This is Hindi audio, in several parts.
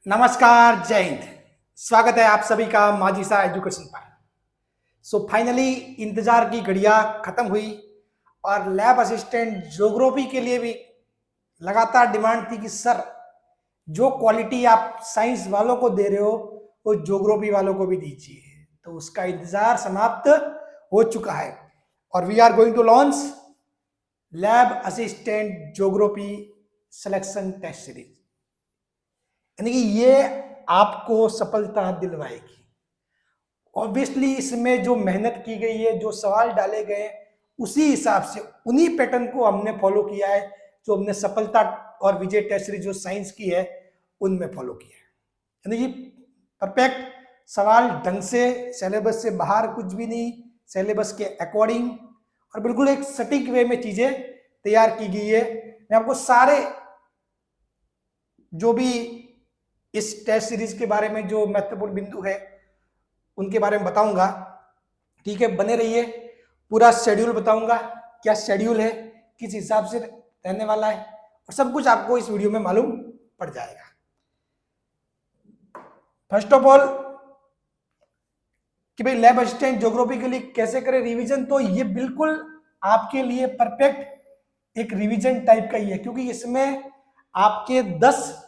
नमस्कार, जय हिंद। स्वागत है आप सभी का माजिसा एजुकेशन पर। फाइनली इंतजार की घड़ियां खत्म हुई और लैब असिस्टेंट ज्योग्राफी के लिए भी लगातार डिमांड थी कि सर जो क्वालिटी आप साइंस वालों को दे रहे हो वो ज्योग्राफी वालों को भी दीजिए। तो उसका इंतजार समाप्त हो चुका है और we are going to launch lab assistant geography selection test series. यानी कि ये आपको सफलता दिलवाएगी। ऑब्वियसली इसमें जो मेहनत की गई है, जो सवाल डाले गए, उसी हिसाब से उन्हीं पैटर्न को हमने फॉलो किया है जो हमने सफलता और विजय टेस्ट सीरीज जो साइंस की है उनमें फॉलो किया है। यानी कि परफेक्ट सवाल, ढंग से, सिलेबस से बाहर कुछ भी नहीं, सिलेबस के अकॉर्डिंग और बिल्कुल एक सटीक वे में चीजें तैयार की गई है। मैं आपको सारे जो भी इस टेस्ट सीरीज के बारे में जो महत्वपूर्ण बिंदु है उनके बारे में बताऊंगा। ठीक है, बने रहिए। पूरा शेड्यूल बताऊंगा, क्या शेड्यूल है, किस हिसाब से रहने वाला है, और सब कुछ आपको इस वीडियो में मालूम पड़ जाएगा। फर्स्ट ऑफ ऑल कि भाई लैब असिस्टेंट ज्योग्राफी के लिए कैसे करें रिवीजन, तो ये बिल्कुल आपके लिए परफेक्ट एक रिवीजन टाइप का ही है, क्योंकि इसमें आपके 10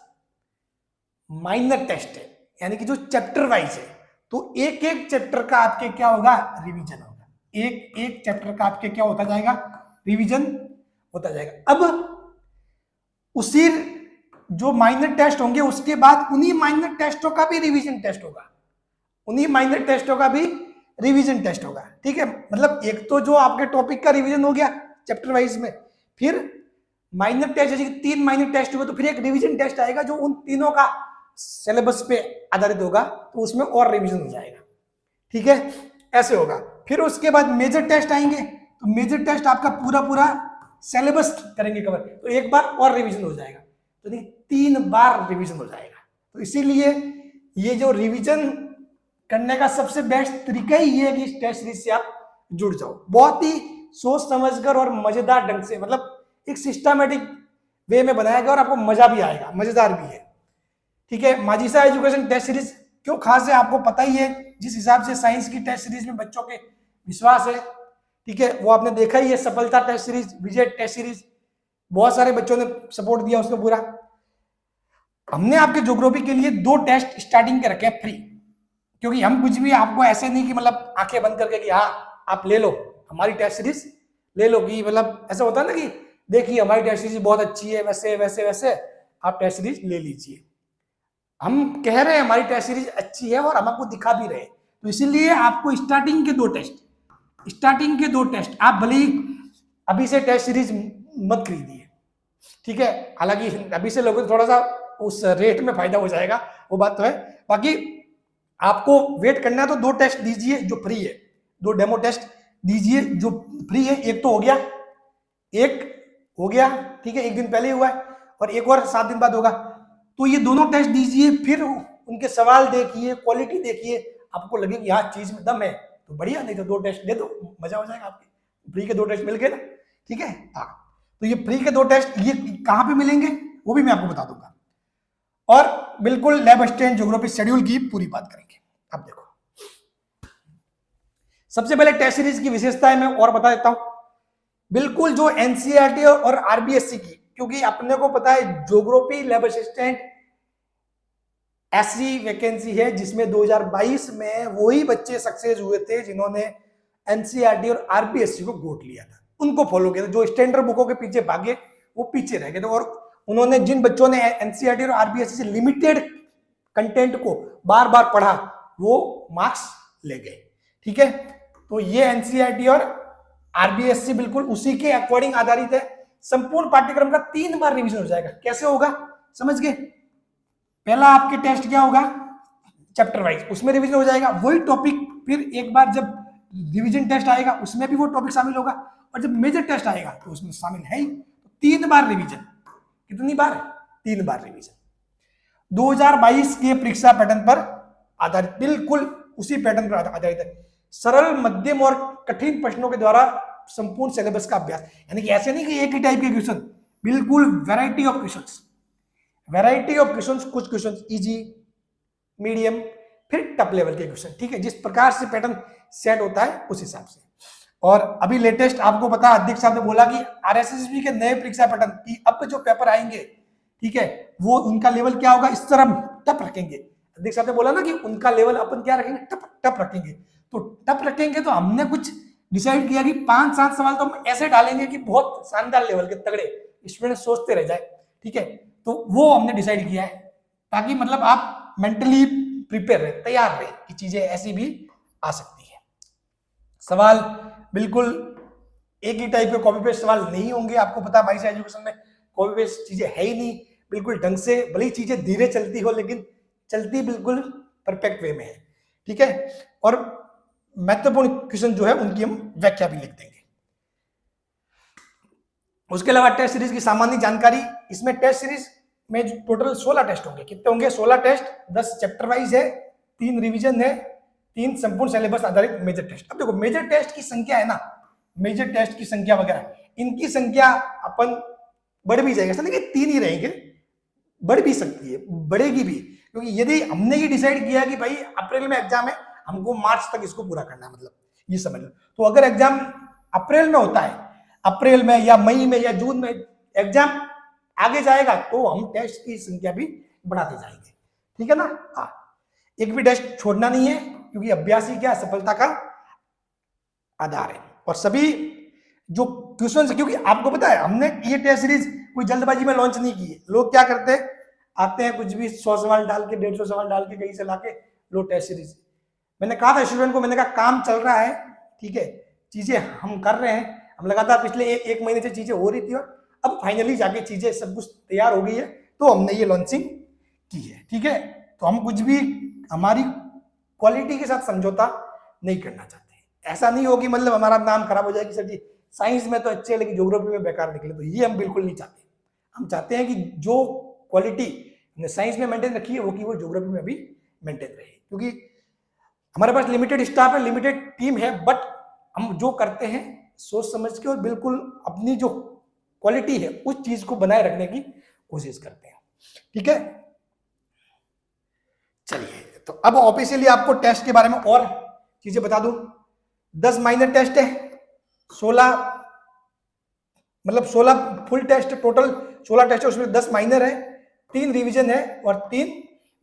माइनर टेस्ट है, यानी कि जो चैप्टर वाइज है। तो एक एक चैप्टर का आपके क्या होगा, रिवीजन होगा। एक एक चैप्टर का आपके क्या होता जाएगा, रिवीजन होता जाएगा। अब उसी जो माइनर टेस्ट होंगे उसके बाद उन्हीं माइनर टेस्टों का भी रिवीजन टेस्ट होगा, उन्हीं माइनर टेस्टों का भी रिवीजन टेस्ट होगा। ठीक है, मतलब एक तो जो आपके टॉपिक का रिवीजन हो गया चैप्टर वाइज में, फिर माइनर टेस्ट, जैसे 3 माइनर टेस्ट हुए तो फिर एक रिवीजन टेस्ट आएगा जो उन तीनों का सिलेबस पे आधारित होगा, तो उसमें और रिवीजन हो जाएगा। ठीक है, ऐसे होगा। फिर उसके बाद मेजर टेस्ट आएंगे, तो मेजर टेस्ट आपका पूरा पूरा सिलेबस करेंगे कवर, तो एक बार और रिवीजन हो जाएगा, तो 3 बार रिवीजन हो जाएगा। तो इसीलिए ये जो रिवीजन करने का सबसे बेस्ट तरीका ही है कि इस टेस्ट सीरीज से आप जुड़ जाओ, बहुत ही सोच समझकर और मजेदार ढंग से, मतलब एक सिस्टमैटिक वे में बनाया गया और आपको मजा भी आएगा, मजेदार भी है। ठीक है, माजिसा एजुकेशन टेस्ट सीरीज क्यों खास है आपको पता ही है, जिस हिसाब से साइंस की टेस्ट सीरीज में बच्चों के विश्वास है। ठीक है, वो आपने देखा ही है, सफलता टेस्ट सीरीज, विजय टेस्ट सीरीज, बहुत सारे बच्चों ने सपोर्ट दिया उसको पूरा। हमने आपके ज्योग्राफी के लिए 2 टेस्ट स्टार्टिंग के रखे फ्री, क्योंकि हम कुछ भी आपको ऐसे नहीं कि मतलब आंखें बंद करके कि हाँ आप ले लो हमारी टेस्ट सीरीज ले लो, कि मतलब ऐसा होता है ना कि देखिए हमारी टेस्ट सीरीज बहुत अच्छी है, वैसे वैसे वैसे आप टेस्ट सीरीज ले लीजिए। हम कह रहे हैं हमारी टेस्ट सीरीज अच्छी है और हम आपको दिखा भी रहे हैं, तो इसीलिए आपको स्टार्टिंग के 2 टेस्ट आप भले अभी से टेस्ट सीरीज मत खरीदिए। ठीक है, हालांकि अभी से लोगों को थोड़ा सा उस रेट में फायदा हो जाएगा, वो बात तो है। बाकी आपको वेट करना है तो 2 टेस्ट दीजिए जो फ्री है, 2 डेमो टेस्ट दीजिए जो फ्री है। एक तो हो गया, ठीक है, 1 दिन पहले हुआ है और एक और 7 दिन बाद होगा, तो ये दोनों टेस्ट दीजिए, फिर उनके सवाल देखिए, क्वालिटी देखिए, आपको लगे कि यहाँ चीज में दम है तो बढ़िया, नहीं तो 2 टेस्ट दे दो, मजा हो जाएगा आपके। फ्री के 2 टेस्ट मिल गए ना। ठीक है, हाँ, तो ये फ्री के 2 टेस्ट ये कहाँ पे मिलेंगे वो भी मैं आपको बता दूंगा, और बिल्कुल लैब असिस्टेंट ज्योग्राफी शेड्यूल की पूरी बात करेंगे। अब देखो, सबसे पहले टेस्ट सीरीज की विशेषताएं मैं और बता देता हूं। बिल्कुल जो एनसीईआरटी और आरबीएससी की, क्योंकि अपने को पता है ज्योग्राफी लैब असिस्टेंट ऐसी वैकेंसी है जिसमें 2022 में वही बच्चे सक्सेस हुए थे जिन्होंने एनसीईआरटी और आरबीएससी को गोट लिया था, उनको फॉलो किया था। जो स्टैंडर्ड बुकों के पीछे भागे वो पीछे रह गए थे, और उन्होंने, जिन बच्चों ने एनसीईआरटी और आरबीएससी से लिमिटेड कंटेंट को बार बार पढ़ा वो मार्क्स ले गए। ठीक है, तो ये एनसीईआरटी और आरबीएससी बिल्कुल उसी के अकॉर्डिंग आधारित है। संपूर्ण पाठ्यक्रम का 3 बार रिवीजन हो जाएगा। कैसे होगा समझ गए? पहला आपके टेस्ट क्या होगा, चैप्टर वाइज, उसमें रिवीजन हो जाएगा वही टॉपिक, फिर एक बार जब रिवीजन टेस्ट आएगा उसमें भी वो टॉपिक शामिल होगा, और जब मेजर टेस्ट आएगा तो उसमें शामिल है ही। तो 3 बार रिवीजन। कितनी बार? 3 बार रिवीजन। 2022 के परीक्षा पैटर्न पर आधारित, बिल्कुल उसी पैटर्न पर आधारित है। सरल, मध्यम और कठिन प्रश्नों के द्वारा संपूर्ण सिलेबस का अभ्यास, यानी कि ऐसे नहीं कि एक ही टाइप के क्वेश्चन, बिल्कुल variety of questions, variety of questions, कुछ क्वेश्चंस इजी, मीडियम, फिर टफ लेवल के क्वेश्चन, ठीक है, जिस प्रकार से पैटर्न सेट होता है उस हिसाब से। और अभी लेटेस्ट आपको पता, अध्यक्ष साहब ने बोला कि आरएसएसबी के नए परीक्षा पैटर्न की अब जो पेपर आएंगे, ठीक है, वो उनका लेवल क्या होगा, इस तरह टफ रखेंगे। अध्यक्ष साहब ने बोला ना कि उनका लेवल अपन क्या रखेंगे, टफ रखेंगे। तो टफ रखेंगे तो हमने कुछ डिसाइड किया कि 5-7 सवाल तो हम ऐसे डालेंगे कि बहुत शानदार लेवल के तगड़े स्टूडेंट सोचते रह जाए, ठीक है। तो वो हमने डिसाइड किया है, ताकि मतलब आप मेंटली प्रिपेयर रहे, तैयार रहे कि चीजें ऐसी भी आ सकती है। सवाल बिल्कुल एक ही टाइप के कॉपी पेस्ट सवाल नहीं होंगे, आपको पता है माइस एजुकेशन में कॉपी पेस्ट चीजें है ही नहीं, बिल्कुल ढंग से, भले चीजें धीरे चलती हो लेकिन चलती बिल्कुल परफेक्ट वे में है, ठीक है। और महत्वपूर्ण क्वेश्चन जो है उनकी हम व्याख्या भी लिख देंगे। उसके अलावा टेस्ट सीरीज की सामान्य जानकारी, इसमें टेस्ट सीरीज में टोटल 16 टेस्ट होंगे। कितने होंगे, 16 टेस्ट, 10 चैप्टर वाइज है, 3 रिवीजन है, 3 संपूर्ण सिलेबस आधारित मेजर टेस्ट। अब देखो मेजर टेस्ट की संख्या है ना, मेजर टेस्ट की संख्या वगैरह, इनकी संख्या अपन बढ़ भी जाएगी, ऐसा नहीं कि 3 ही रहेंगे, बढ़ भी सकती है, बढ़ेगी भी, क्योंकि यदि हमने ये डिसाइड किया कि भाई अप्रैल में एग्जाम है, हमको मार्च तक इसको पूरा करना है, मतलब ये समझ लो। तो अगर एग्जाम अप्रैल में होता है, अप्रैल में या मई में या जून में एग्जाम आगे जाएगा, तो हम टेस्ट की संख्या भी बढ़ाते जाएंगे, ठीक है ना। हाँ, एक भी टेस्ट छोड़ना नहीं है, क्योंकि अभ्यास ही क्या सफलता का आधार है। और सभी जो क्वेश्चन, क्योंकि आपको पता है हमने ये टेस्ट सीरीज कोई जल्दबाजी में लॉन्च नहीं की है। लोग क्या करते हैं, आते हैं कुछ भी 100 सवाल डाल के, 150 सवाल डाल के कहीं से लाके लो टेस्ट सीरीज। मैंने कहा था स्टूडेंट को, मैंने कहा काम चल रहा है, ठीक है, चीजें हम कर रहे हैं, हम लगातार पिछले एक महीने से चीजें हो रही थी, और अब फाइनली जाके चीजें सब कुछ तैयार हो गई है, तो हमने ये लॉन्चिंग की है, ठीक है। तो हम कुछ भी हमारी क्वालिटी के साथ समझौता नहीं करना चाहते। ऐसा नहीं हो कि मतलब हमारा नाम खराब हो जाए कि सर जी साइंस में तो अच्छे है लेकिन ज्योग्राफी में बेकार निकले, तो ये हम बिल्कुल नहीं चाहते। हम चाहते हैं कि जो क्वालिटी हमने साइंस में मेंटेन रखी है, वो कि वो ज्योग्राफी में भी मेंटेन रहे, क्योंकि हमारे पास लिमिटेड स्टाफ है, लिमिटेड टीम है, बट हम जो करते हैं सोच समझ के और बिल्कुल अपनी जो क्वालिटी है उस चीज को बनाए रखने की कोशिश करते हैं, ठीक है। चलिए, तो अब ऑफिशियली आपको टेस्ट के बारे में और चीजें बता दूं। 10 माइनर टेस्ट है, 16 मतलब 16 फुल टेस्ट, टोटल 16 टेस्ट है, उसमें 10 माइनर है, 3 रिवीजन है और 3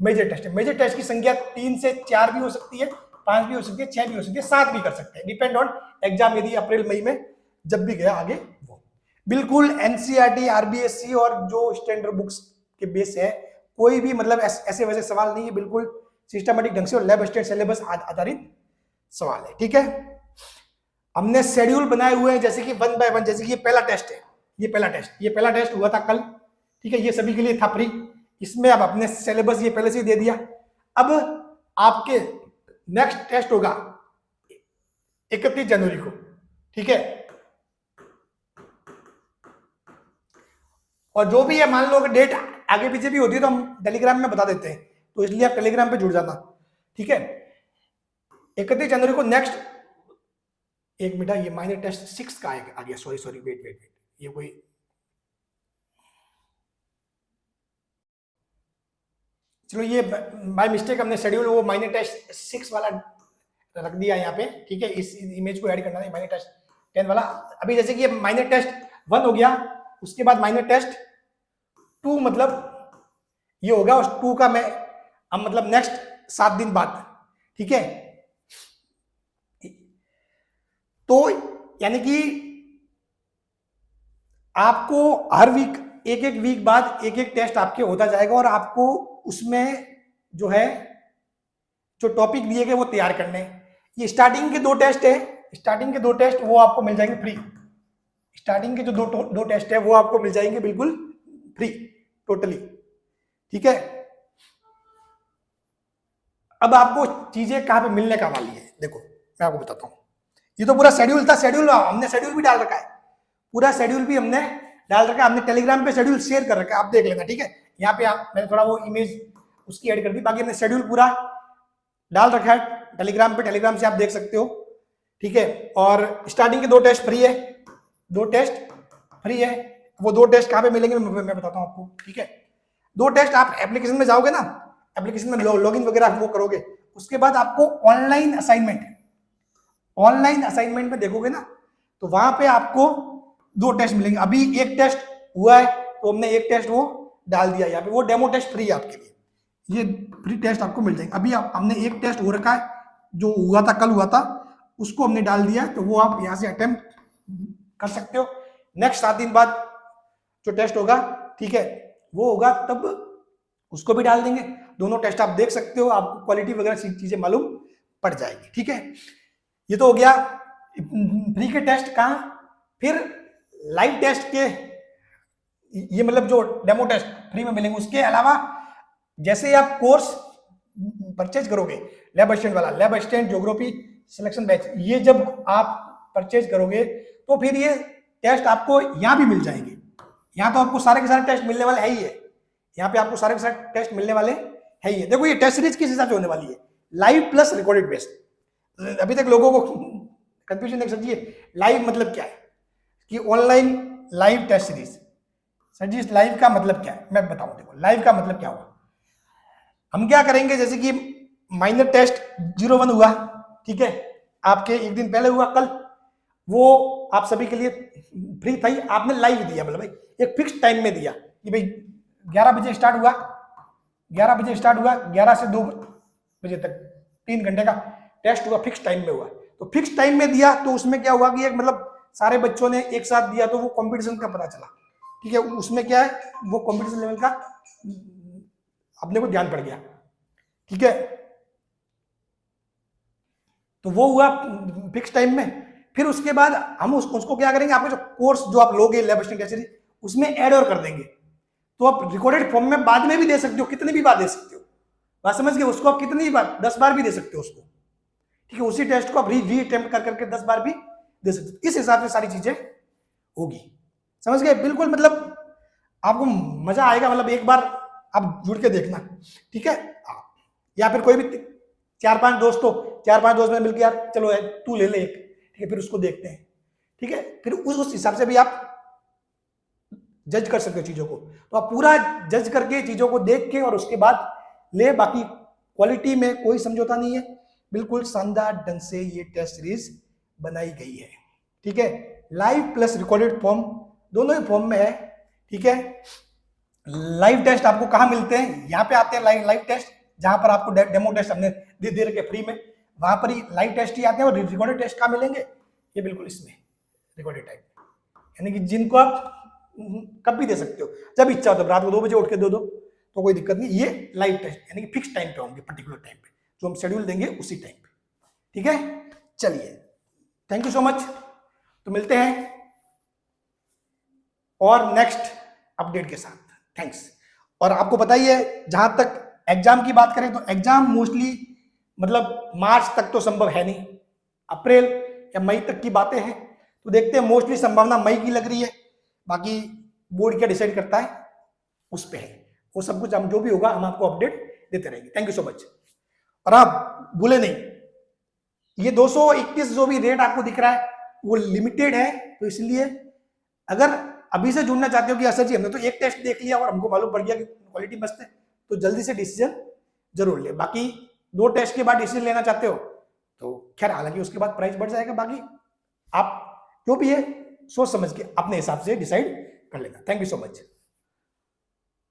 मेजर टेस्ट है। मेजर टेस्ट की संख्या 3 से 4 भी हो सकती है, 5 भी हो सकती है, 6 भी हो सकती है, 7 भी कर सकते हैं, डिपेंड ऑन एग्जाम, यदि अप्रैल मई में जब भी गया आगे वो बिल्कुल एनसीईआरटी, आरबीएससी और जो स्टैंडर्ड बुक्स के बेस है, कोई भी मतलब ऐसे वैसे सवाल नहीं है, बिल्कुल सिस्टमेटिक ढंग से और लैब स्टेट सिलेबस आधारित सवाल है, ठीक है। हमने शेड्यूल बनाए हुए हैं, जैसे कि 1 बाय 1, जैसे कि ये पहला टेस्ट है, ये पहला टेस्ट हुआ था कल, ठीक है, ये सभी के लिए था फ्री। इसमें अब अपने सिलेबस ये पहले से ही दे दिया। अब आपके नेक्स्ट टेस्ट होगा 31 जनवरी को, ठीक है। और जो भी है, मान लो कि डेट आगे पीछे भी होती है तो हम टेलीग्राम में बता देते हैं, तो इसलिए आप टेलीग्राम पे जुड़ जाना, ठीक है। 31 जनवरी को नेक्स्ट, एक मिनट, ये माइनर टेस्ट 6 का आ गया, सॉरी वेट, ये कोई चलो, ये बाय मिस्टेक हमने शेड्यूल वो माइनर टेस्ट 6 वाला रख दिया यहाँ पे, ठीक है। इस इमेज को ऐड करना है, माइनर टेस्ट 10 वाला। अभी जैसे कि ये माइनर टेस्ट 1 हो गया, उसके बाद माइनर टेस्ट 2 मतलब ये होगा, उस 2 का मैं अब मतलब नेक्स्ट 7 दिन बाद, ठीक है। तो यानी कि आपको हर वीक, एक वीक बाद एक टेस्ट आपके होता जाएगा, और आपको उसमें जो है जो टॉपिक दिए गए वो तैयार करने। ये स्टार्टिंग के 2 टेस्ट है, स्टार्टिंग के 2 टेस्ट वो आपको मिल जाएंगे फ्री। स्टार्टिंग के जो दो टेस्ट है वो आपको मिल जाएंगे बिल्कुल फ्री, टोटली, ठीक है। अब आपको चीजें कहां पे मिलने का वाली है, देखो मैं आपको बताता हूं। ये तो पूरा शेड्यूल था, शेड्यूल हमने शेड्यूल भी डाल रखा है, पूरा शेड्यूल भी हमने डाल रखा है, हमने टेलीग्राम पे शेड्यूल शेयर कर रखा है, आप देख लेना, ठीक है। यहाँ पे मैंने थोड़ा वो इमेज उसकी ऐड कर दी, बाकी हमने शेड्यूल पूरा डाल रखा है टेलीग्राम पे, टेलीग्राम से आप देख सकते हो, ठीक है। और स्टार्टिंग के 2 टेस्ट फ्री है, 2 टेस्ट फ्री है। वो 2 टेस्ट कहाँ पे मिलेंगे मैं बताता हूँ आपको, ठीक है। दो टेस्ट आप एप्लीकेशन में जाओगे ना, एप्लीकेशन में लॉगिन वगैरह वो करोगे, उसके बाद आपको ऑनलाइन असाइनमेंट में देखोगे ना, तो वहां पे आपको दो टेस्ट मिलेंगे। अभी एक टेस्ट हुआ है तो हमने एक टेस्ट वो डाल दिया यहाँ पे, वो डेमो टेस्ट फ्री है आपके लिए, ये फ्री टेस्ट आपको मिल जाएंगे। अभी हमने एक टेस्ट हो रखा है जो हुआ था, कल हुआ था, उसको हमने डाल दिया, तो वो आप यहाँ से अटेम्प्ट कर सकते हो। नेक्स्ट 7 दिन बाद जो टेस्ट होगा, ठीक है, वो होगा, तब उसको भी डाल देंगे। दोनों टेस्ट आप देख सकते हो, आपको क्वालिटी वगैरह चीजें मालूम पड़ जाएगी, ठीक है। ये तो हो गया फ्री के टेस्ट का। फिर लाइव टेस्ट के, ये मतलब जो डेमो टेस्ट फ्री में मिलेंगे, उसके अलावा जैसे ही आप कोर्स परचेज करोगे, लैब असिस्टेंट वाला, lab assistant geography selection batch, ये जब आप परचेज करोगे तो फिर ये टेस्ट आपको यहाँ भी मिल जाएंगे। यहाँ तो आपको सारे के सारे टेस्ट मिलने वाले है ही है, यहाँ पे आपको सारे के सारे टेस्ट मिलने वाले है ही है। देखो ये टेस्ट सीरीज किस हिसाब से होने वाली है, लाइव प्लस रिकॉर्डेड बेस्ड। अभी तक लोगों को कंफ्यूजन देख सकती है, लाइव मतलब क्या है कि online live test series. Sir ji live का मतलब क्या है, मैं बताऊं। देखो लाइव का मतलब क्या हुआ, हम क्या करेंगे, जैसे कि माइनर टेस्ट 01 हुआ, ठीक है, आपके एक दिन पहले हुआ कल, वो आप सभी के लिए फ्री था ही, आपने लाइव दिया, मतलब भाई एक फिक्स टाइम में दिया कि भाई 11 बजे स्टार्ट हुआ, 11 बजे स्टार्ट हुआ, 11 से 2 बजे तक 3 घंटे का टेस्ट हुआ, फिक्स टाइम में हुआ। तो फिक्स टाइम में दिया तो उसमें क्या हुआ कि एक मतलब सारे बच्चों ने एक साथ दिया, तो वो कंपटीशन का पता चला, ठीक है, उसमें क्या है, वो कंपटीशन लेवल का अपने को ध्यान पड़ गया, ठीक है। तो वो हुआ फिक्स टाइम में। फिर उसके बाद हम उसको क्या करेंगे, आपका जो कोर्स जो आप लोगे लैब असिस्टेंट उसमें ऐड और कर देंगे, तो आप रिकॉर्डेड फॉर्म में बाद में भी दे सकते हो, कितनी भी बार दे सकते हो, बात समझ गए, उसको आप कितनी बार, 10 बार भी दे सकते हो उसको, ठीक है। उसी टेस्ट को आप री अटेम्प्ट कर करके 10 बार भी दे सकते हो। इस हिसाब से सारी चीजें होगी, समझ गए, बिल्कुल मतलब आपको मजा आएगा, मतलब एक बार आप जुड़ के देखना, ठीक है। या फिर कोई भी 4-5 दोस्त में मिलकर, यार चलो यार तू ले ले एक, ठीक है, फिर उसको देखते हैं, ठीक है। फिर उस हिसाब से भी आप जज कर सकते हो चीजों को, तो आप पूरा जज करके चीजों को देख के और उसके बाद ले। बाकी क्वालिटी में कोई समझौता नहीं है, बिल्कुल शानदार ढंग से ये टेस्ट सीरीज बनाई गई है, ठीक है। लाइव प्लस रिकॉर्डेड फॉर्म दोनों ही फॉर्म में है, ठीक है। लाइव टेस्ट आपको कहाँ मिलते हैं, यहाँ पे आते हैं लाइव टेस्ट, जहां पर आपको डेमो टेस्ट हमने दे रखे फ्री में, वहां पर ही लाइव टेस्ट ही आते हैं। और रिकॉर्डेड टेस्ट कहाँ मिलेंगे, ये बिल्कुल इसमें रिकॉर्डेड टाइप, यानी कि जिनको आप कब भी दे सकते हो, जब इच्छा हो, तब रात को 2 बजे उठ के दे दो तो कोई दिक्कत नहीं। ये लाइव टेस्ट यानी कि फिक्स टाइम पे होंगे, पर्टिकुलर टाइम पे, जो हम शेड्यूल देंगे उसी टाइम पे, ठीक है। चलिए, थैंक यू सो मच, तो मिलते हैं और नेक्स्ट अपडेट के साथ, थैंक्स। और आपको पता ही है, जहां तक एग्जाम की बात करें तो एग्जाम मोस्टली मतलब मार्च तक तो संभव है नहीं, अप्रैल या मई तक की बातें हैं, तो देखते हैं, मोस्टली संभावना मई की लग रही है, बाकी बोर्ड क्या डिसाइड करता है उस पे है, वो सब कुछ हम जो भी होगा हम आपको अपडेट देते रहेंगे। Thank you so much. और आप भूले नहीं, ये 221 जो भी रेट आपको दिख रहा है वो लिमिटेड है, तो इसलिए अगर अभी से जुड़ना चाहते हो कि सर जी हमने तो एक टेस्ट देख लिया और हमको मालूम पड़ गया कि क्वालिटी मस्त है, तो जल्दी से डिसीजन जरूर ले। बाकी 2 टेस्ट के बाद डिसीजन लेना चाहते हो तो खैर, हालांकि उसके बाद प्राइस बढ़ जाएगा, बाकी आप जो भी है सोच समझ के अपने हिसाब से डिसाइड कर लेना। Thank you so much.